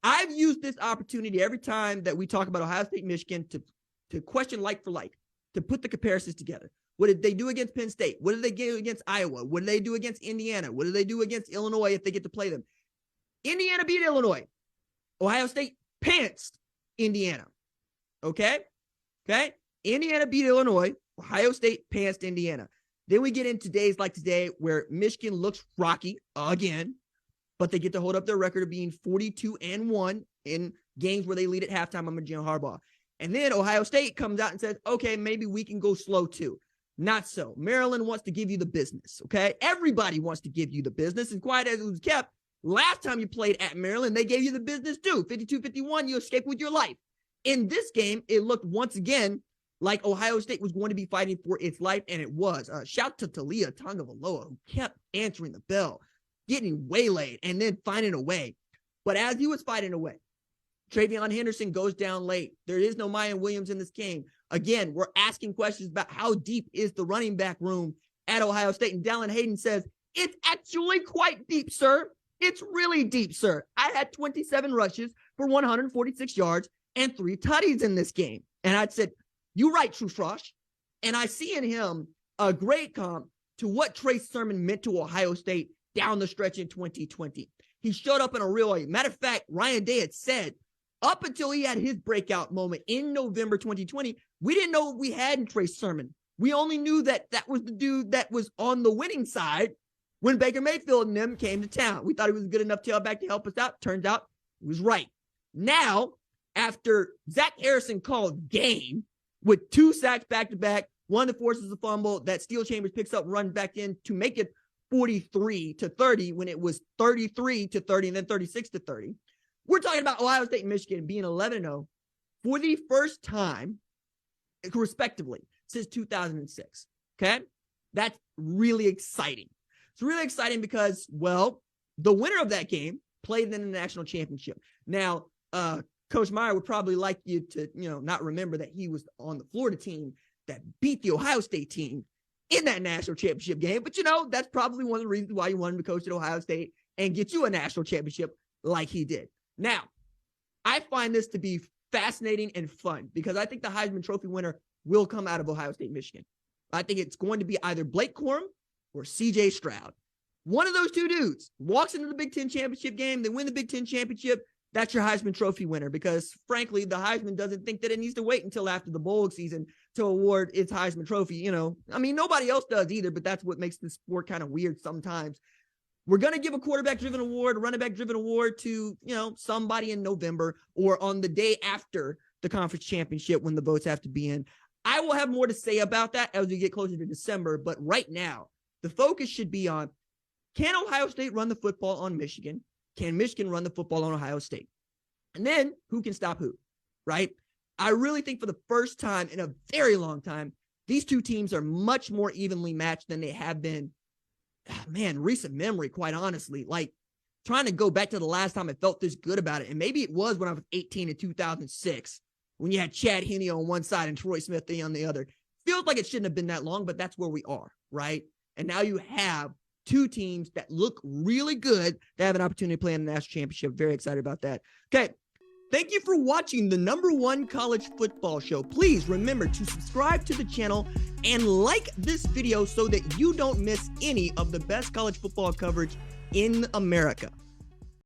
I've used this opportunity every time that we talk about Ohio State, Michigan to question like for like, to put the comparisons together. What did they do against Penn State? What did they do against Iowa? What did they do against Indiana? What did they do against Illinois if they get to play them? Indiana beat Illinois. Ohio State pantsed Indiana. Okay? Indiana beat Illinois. Ohio State pantsed Indiana. Then we get into days like today where Michigan looks rocky again, but they get to hold up their record of being 42-1 in games where they lead at halftime under Jim Harbaugh. And then Ohio State comes out and says, okay, maybe we can go slow too. Not so. Maryland wants to give you the business, okay? Everybody wants to give you the business, and quiet as it was kept, last time you played at Maryland, they gave you the business too. 52-51, you escaped with your life. In this game, it looked once again like Ohio State was going to be fighting for its life, and it was. Shout to Talia Tagovailoa, who kept answering the bell, getting waylaid, and then finding a way. But as he was fighting away, Travion Henderson goes down late. There is no Mayan Williams in this game. Again, we're asking questions about how deep is the running back room at Ohio State. And Dallin Hayden says, it's actually quite deep, sir. It's really deep, sir. I had 27 rushes for 146 yards and 3 tutties in this game. And I said, you're right, True Frosh. And I see in him a great comp to what Trey Sermon meant to Ohio State down the stretch in 2020. He showed up in a real way. Matter of fact, Ryan Day had said, up until he had his breakout moment in November 2020, we didn't know what we had in Trey Sermon. We only knew that that was the dude that was on the winning side when Baker Mayfield and them came to town. We thought he was a good enough tailback to help us out. Turns out he was right. Now, after Zach Harrison called game with 2 sacks back-to-back, one that forces a fumble that Steel Chambers picks up, runs back in to make it 43-30 when it was 33-30 and then 36-30. We're talking about Ohio State and Michigan being 11-0 for the first time, respectively, since 2006. Okay? That's really exciting. It's really exciting because, well, the winner of that game played in the national championship. Now, Coach Meyer would probably like you to, not remember that he was on the Florida team that beat the Ohio State team in that national championship game. But, that's probably one of the reasons why you wanted to coach at Ohio State and get you a national championship like he did. Now, I find this to be fascinating and fun because I think the Heisman Trophy winner will come out of Ohio State, Michigan. I think it's going to be either Blake Corum or CJ Stroud. One of those two dudes walks into the Big Ten championship game. They win the Big Ten championship. That's your Heisman Trophy winner because, frankly, the Heisman doesn't think that it needs to wait until after the bowl season to award its Heisman Trophy. Nobody else does either, but that's what makes the sport kind of weird sometimes. We're going to give a quarterback-driven award, running back-driven award to, somebody in November or on the day after the conference championship when the votes have to be in. I will have more to say about that as we get closer to December, but right now, the focus should be on, can Ohio State run the football on Michigan? Can Michigan run the football on Ohio State? And then, who can stop who, right? I really think for the first time in a very long time, these two teams are much more evenly matched than they have been. Recent memory, quite honestly, like trying to go back to the last time I felt this good about it. And maybe it was when I was 18 in 2006, when you had Chad Henne on one side and Troy Smith on the other. Feels like it shouldn't have been that long, but that's where we are, right? And now you have two teams that look really good to have an opportunity to play in the national championship. Very excited about that. Okay. Thank you for watching the #1 college football show. Please remember to subscribe to the channel and like this video so that you don't miss any of the best college football coverage in America.